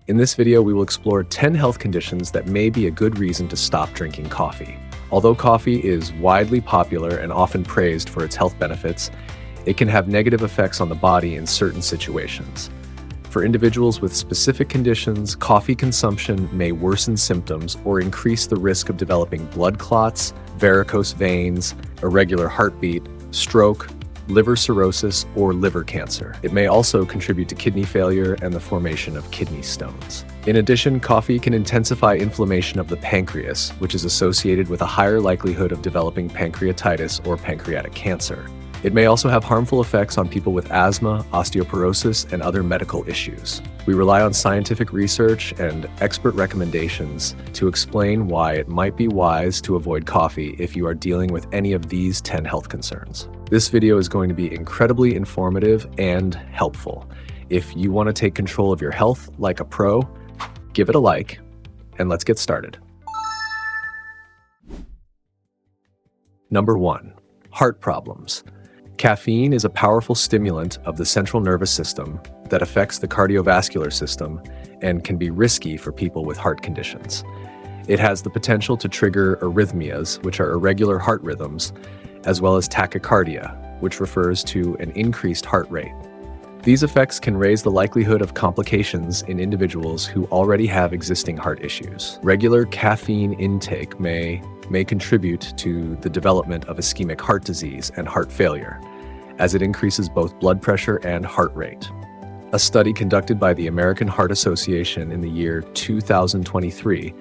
In this video, we will explore 10 health conditions that may be a good reason to stop drinking coffee. Although coffee is widely popular and often praised for its health benefits, it can have negative effects on the body in certain situations. For individuals with specific conditions, coffee consumption may worsen symptoms or increase the risk of developing blood clots, varicose veins, irregular heartbeat, stroke, liver cirrhosis, or liver cancer. It may also contribute to kidney failure and the formation of kidney stones. In addition, coffee can intensify inflammation of the pancreas, which is associated with a higher likelihood of developing pancreatitis or pancreatic cancer. It may also have harmful effects on people with asthma, osteoporosis, and other medical issues. We rely on scientific research and expert recommendations to explain why it might be wise to avoid coffee if you are dealing with any of these 10 health concerns. This video is going to be incredibly informative and helpful. If you want to take control of your health like a pro, give it a like, and let's get started. Number 1. Heart problems. Caffeine is a powerful stimulant of the central nervous system that affects the cardiovascular system and can be risky for people with heart conditions. It has the potential to trigger arrhythmias, which are irregular heart rhythms, as well as tachycardia, which refers to an increased heart rate. These effects can raise the likelihood of complications in individuals who already have existing heart issues. Regular caffeine intake may contribute to the development of ischemic heart disease and heart failure, as it increases both blood pressure and heart rate. A study conducted by the American Heart Association in the year 2023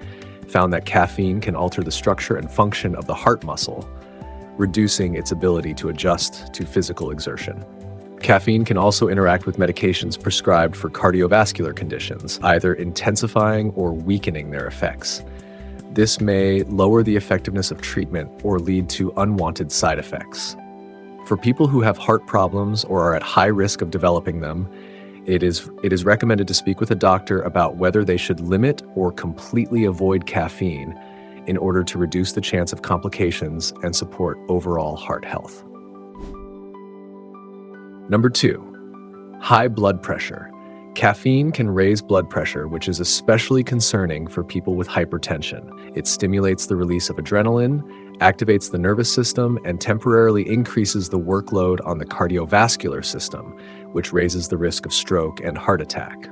found that caffeine can alter the structure and function of the heart muscle, reducing its ability to adjust to physical exertion. Caffeine can also interact with medications prescribed for cardiovascular conditions, either intensifying or weakening their effects. This may lower the effectiveness of treatment or lead to unwanted side effects. For people who have heart problems or are at high risk of developing them, it is recommended to speak with a doctor about whether they should limit or completely avoid caffeine in order to reduce the chance of complications and support overall heart health. Number 2. High blood pressure. Caffeine can raise blood pressure, which is especially concerning for people with hypertension. It stimulates the release of adrenaline, activates the nervous system, and temporarily increases the workload on the cardiovascular system, which raises the risk of stroke and heart attack.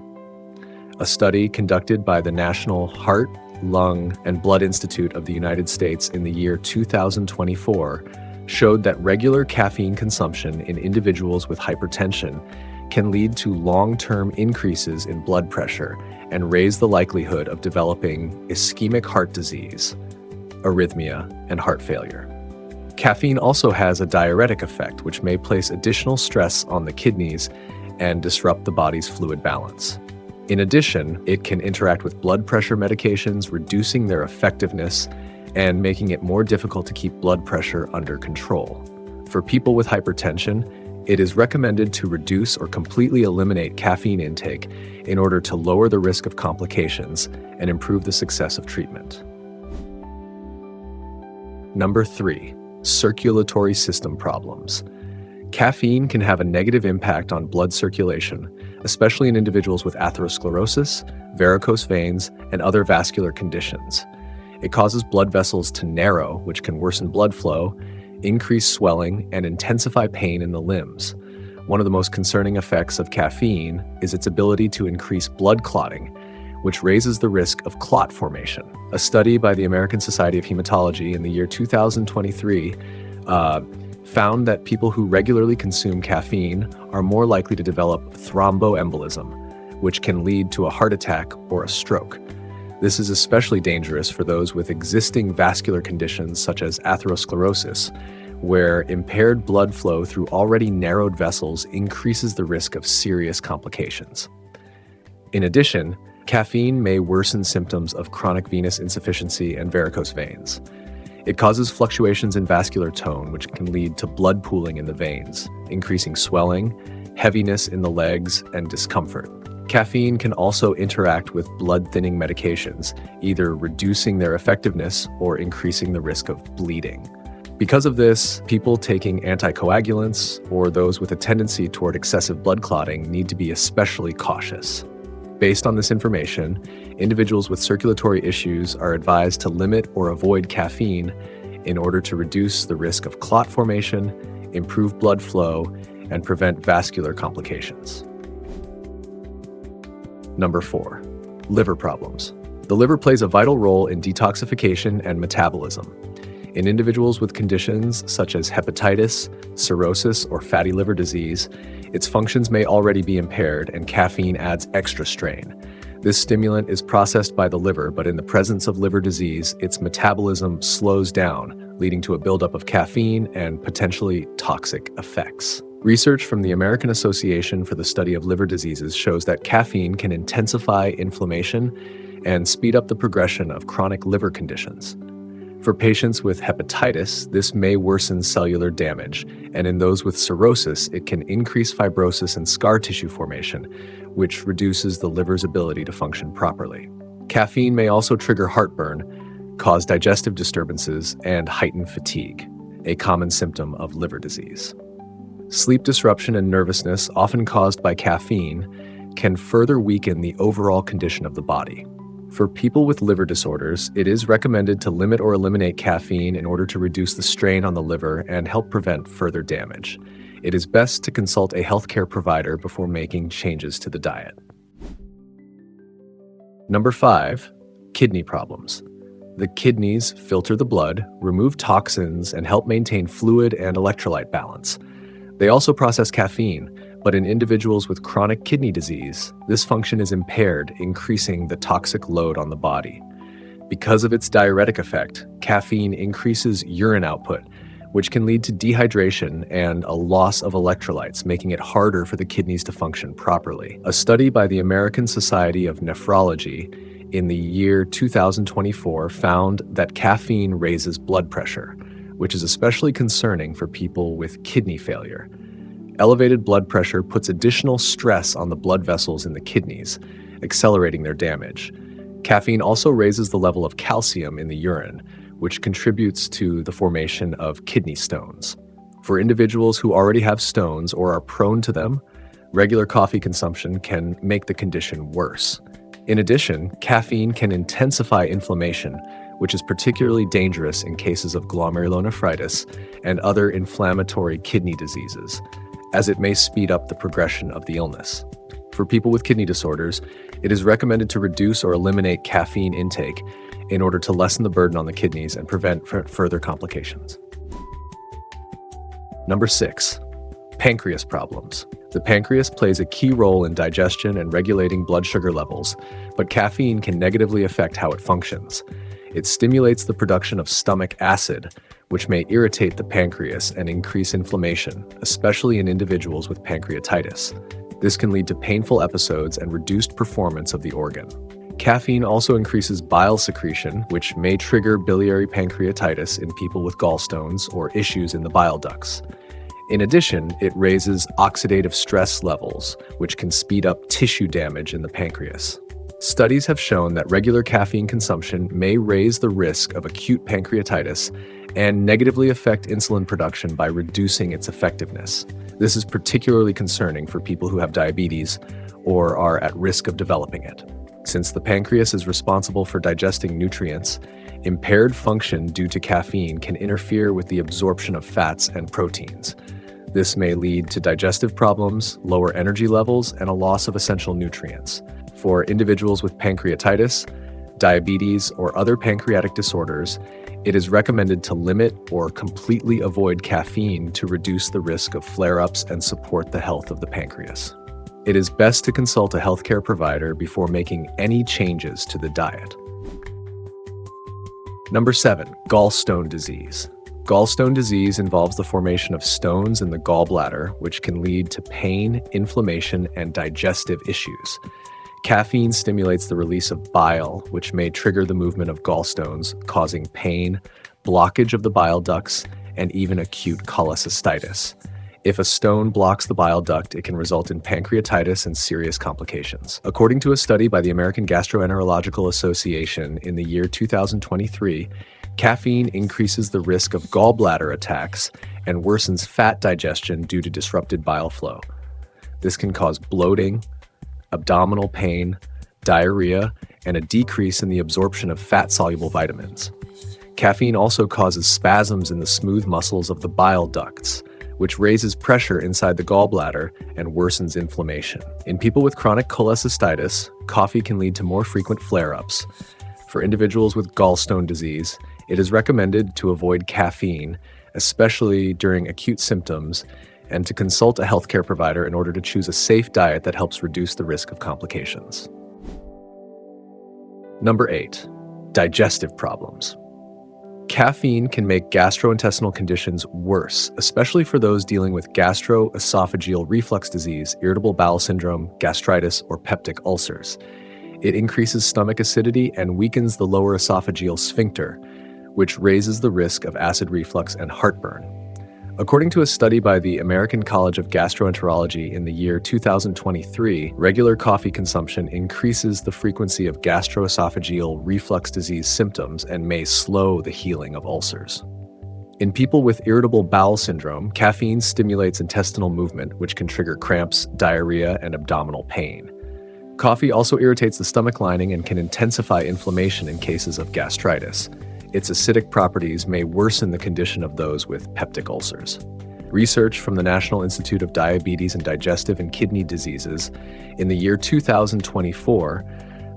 A study conducted by the National Heart, Lung, and Blood Institute of the United States in the year 2024 showed that regular caffeine consumption in individuals with hypertension can lead to long-term increases in blood pressure and raise the likelihood of developing ischemic heart disease, arrhythmia, and heart failure. Caffeine also has a diuretic effect, which may place additional stress on the kidneys and disrupt the body's fluid balance. In addition, it can interact with blood pressure medications, reducing their effectiveness and making it more difficult to keep blood pressure under control. For people with hypertension, it is recommended to reduce or completely eliminate caffeine intake in order to lower the risk of complications and improve the success of treatment. Number 3. Circulatory system problems. Caffeine can have a negative impact on blood circulation, especially in individuals with atherosclerosis, varicose veins, and other vascular conditions. It causes blood vessels to narrow, which can worsen blood flow, increase swelling, and intensify pain in the limbs. One of the most concerning effects of caffeine is its ability to increase blood clotting, which raises the risk of clot formation. A study by the American Society of Hematology in the year 2023 found that people who regularly consume caffeine are more likely to develop thromboembolism, which can lead to a heart attack or a stroke. This is especially dangerous for those with existing vascular conditions such as atherosclerosis, where impaired blood flow through already narrowed vessels increases the risk of serious complications. In addition, caffeine may worsen symptoms of chronic venous insufficiency and varicose veins. It causes fluctuations in vascular tone, which can lead to blood pooling in the veins, increasing swelling, heaviness in the legs, and discomfort. Caffeine can also interact with blood-thinning medications, either reducing their effectiveness or increasing the risk of bleeding. Because of this, people taking anticoagulants or those with a tendency toward excessive blood clotting need to be especially cautious. Based on this information, individuals with circulatory issues are advised to limit or avoid caffeine in order to reduce the risk of clot formation, improve blood flow, and prevent vascular complications. Number 4, liver problems. The liver plays a vital role in detoxification and metabolism. In individuals with conditions such as hepatitis, cirrhosis, or fatty liver disease, its functions may already be impaired and caffeine adds extra strain. This stimulant is processed by the liver, but in the presence of liver disease, its metabolism slows down, leading to a buildup of caffeine and potentially toxic effects. Research from the American Association for the Study of Liver Diseases shows that caffeine can intensify inflammation and speed up the progression of chronic liver conditions. For patients with hepatitis, this may worsen cellular damage, and in those with cirrhosis, it can increase fibrosis and scar tissue formation, which reduces the liver's ability to function properly. Caffeine may also trigger heartburn, cause digestive disturbances, and heighten fatigue, a common symptom of liver disease. Sleep disruption and nervousness, often caused by caffeine, can further weaken the overall condition of the body. For people with liver disorders, it is recommended to limit or eliminate caffeine in order to reduce the strain on the liver and help prevent further damage. It is best to consult a healthcare provider before making changes to the diet. Number 5, kidney problems. The kidneys filter the blood, remove toxins, and help maintain fluid and electrolyte balance. They also process caffeine, but in individuals with chronic kidney disease, this function is impaired, increasing the toxic load on the body. Because of its diuretic effect, caffeine increases urine output, which can lead to dehydration and a loss of electrolytes, making it harder for the kidneys to function properly. A study by the American Society of Nephrology in the year 2024 found that caffeine raises blood pressure, which is especially concerning for people with kidney failure. Elevated blood pressure puts additional stress on the blood vessels in the kidneys, accelerating their damage. Caffeine also raises the level of calcium in the urine, which contributes to the formation of kidney stones. For individuals who already have stones or are prone to them, regular coffee consumption can make the condition worse. In addition, caffeine can intensify inflammation, which is particularly dangerous in cases of glomerulonephritis and other inflammatory kidney diseases, as it may speed up the progression of the illness. For people with kidney disorders, it is recommended to reduce or eliminate caffeine intake in order to lessen the burden on the kidneys and prevent further complications. Number 6, pancreas problems. The pancreas plays a key role in digestion and regulating blood sugar levels, but caffeine can negatively affect how it functions. It stimulates the production of stomach acid, which may irritate the pancreas and increase inflammation, especially in individuals with pancreatitis. This can lead to painful episodes and reduced performance of the organ. Caffeine also increases bile secretion, which may trigger biliary pancreatitis in people with gallstones or issues in the bile ducts. In addition, it raises oxidative stress levels, which can speed up tissue damage in the pancreas. Studies have shown that regular caffeine consumption may raise the risk of acute pancreatitis and negatively affect insulin production by reducing its effectiveness. This is particularly concerning for people who have diabetes or are at risk of developing it. Since the pancreas is responsible for digesting nutrients, impaired function due to caffeine can interfere with the absorption of fats and proteins. This may lead to digestive problems, lower energy levels, and a loss of essential nutrients. For individuals with pancreatitis, diabetes, or other pancreatic disorders, it is recommended to limit or completely avoid caffeine to reduce the risk of flare-ups and support the health of the pancreas. It is best to consult a healthcare provider before making any changes to the diet. Number 7, gallstone disease. Gallstone disease involves the formation of stones in the gallbladder, which can lead to pain, inflammation, and digestive issues. Caffeine stimulates the release of bile, which may trigger the movement of gallstones, causing pain, blockage of the bile ducts, and even acute cholecystitis. If a stone blocks the bile duct, it can result in pancreatitis and serious complications. According to a study by the American Gastroenterological Association in the year 2023, caffeine increases the risk of gallbladder attacks and worsens fat digestion due to disrupted bile flow. This can cause bloating, abdominal pain, diarrhea, and a decrease in the absorption of fat-soluble vitamins. Caffeine also causes spasms in the smooth muscles of the bile ducts, which raises pressure inside the gallbladder and worsens inflammation. In people with chronic cholecystitis, coffee can lead to more frequent flare-ups. For individuals with gallstone disease, it is recommended to avoid caffeine, especially during acute symptoms, and to consult a healthcare provider in order to choose a safe diet that helps reduce the risk of complications. Number 8. Digestive problems. Caffeine can make gastrointestinal conditions worse, especially for those dealing with gastroesophageal reflux disease, irritable bowel syndrome, gastritis, or peptic ulcers. It increases stomach acidity and weakens the lower esophageal sphincter, which raises the risk of acid reflux and heartburn. According to a study by the American College of Gastroenterology in the year 2023, regular coffee consumption increases the frequency of gastroesophageal reflux disease symptoms and may slow the healing of ulcers. In people with irritable bowel syndrome, caffeine stimulates intestinal movement, which can trigger cramps, diarrhea, and abdominal pain. Coffee also irritates the stomach lining and can intensify inflammation in cases of gastritis. Its acidic properties may worsen the condition of those with peptic ulcers. Research from the National Institute of Diabetes and Digestive and Kidney Diseases in the year 2024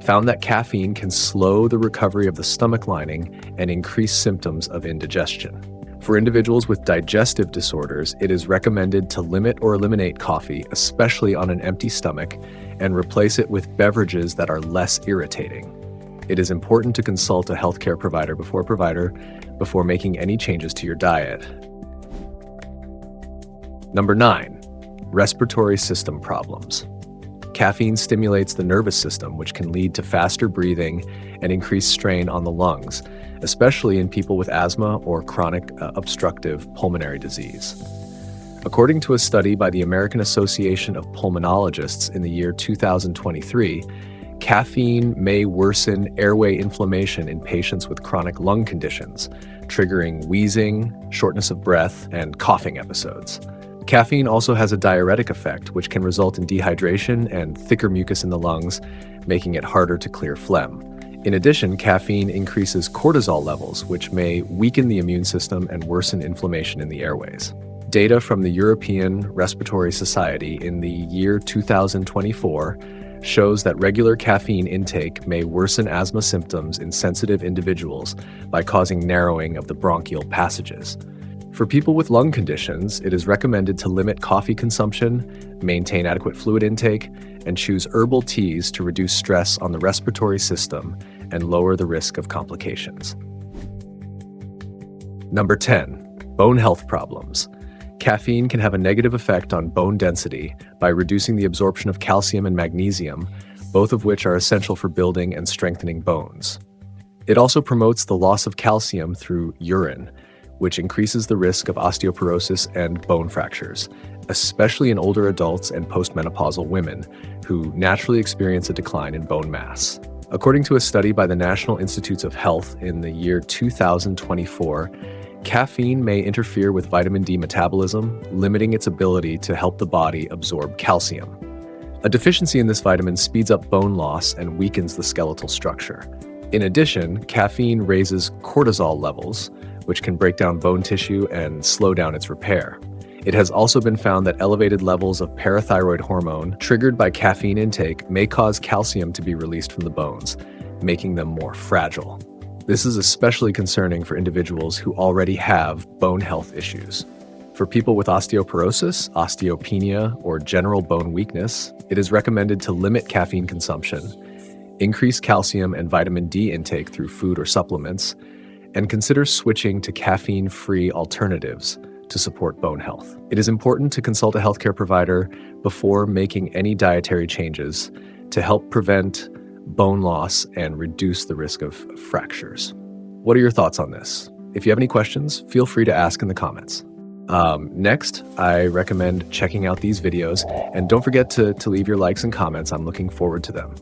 found that caffeine can slow the recovery of the stomach lining and increase symptoms of indigestion. For individuals with digestive disorders, it is recommended to limit or eliminate coffee, especially on an empty stomach, and replace it with beverages that are less irritating. It is important to consult a healthcare provider before making any changes to your diet. Number 9. Respiratory system problems. Caffeine stimulates the nervous system, which can lead to faster breathing and increased strain on the lungs, especially in people with asthma or chronic obstructive pulmonary disease. According to a study by the American Association of Pulmonologists in the year 2023, caffeine may worsen airway inflammation in patients with chronic lung conditions, triggering wheezing, shortness of breath, and coughing episodes. Caffeine also has a diuretic effect, which can result in dehydration and thicker mucus in the lungs, making it harder to clear phlegm. In addition, caffeine increases cortisol levels, which may weaken the immune system and worsen inflammation in the airways. Data from the European Respiratory Society in the year 2024 shows that regular caffeine intake may worsen asthma symptoms in sensitive individuals by causing narrowing of the bronchial passages. For people with lung conditions, it is recommended to limit coffee consumption, maintain adequate fluid intake, and choose herbal teas to reduce stress on the respiratory system and lower the risk of complications. Number 10. Bone health problems. Caffeine can have a negative effect on bone density by reducing the absorption of calcium and magnesium, both of which are essential for building and strengthening bones. It also promotes the loss of calcium through urine, which increases the risk of osteoporosis and bone fractures, especially in older adults and postmenopausal women who naturally experience a decline in bone mass. According to a study by the National Institutes of Health in the year 2024, caffeine may interfere with vitamin D metabolism, limiting its ability to help the body absorb calcium. A deficiency in this vitamin speeds up bone loss and weakens the skeletal structure. In addition, caffeine raises cortisol levels, which can break down bone tissue and slow down its repair. It has also been found that elevated levels of parathyroid hormone triggered by caffeine intake may cause calcium to be released from the bones, making them more fragile. This is especially concerning for individuals who already have bone health issues. For people with osteoporosis, osteopenia, or general bone weakness, it is recommended to limit caffeine consumption, increase calcium and vitamin D intake through food or supplements, and consider switching to caffeine-free alternatives to support bone health. It is important to consult a healthcare provider before making any dietary changes to help prevent bone loss and reduce the risk of fractures. What are your thoughts on this? If you have any questions, feel free to ask in the comments. Next, I recommend checking out these videos, and don't forget to leave your likes and comments. I'm looking forward to them.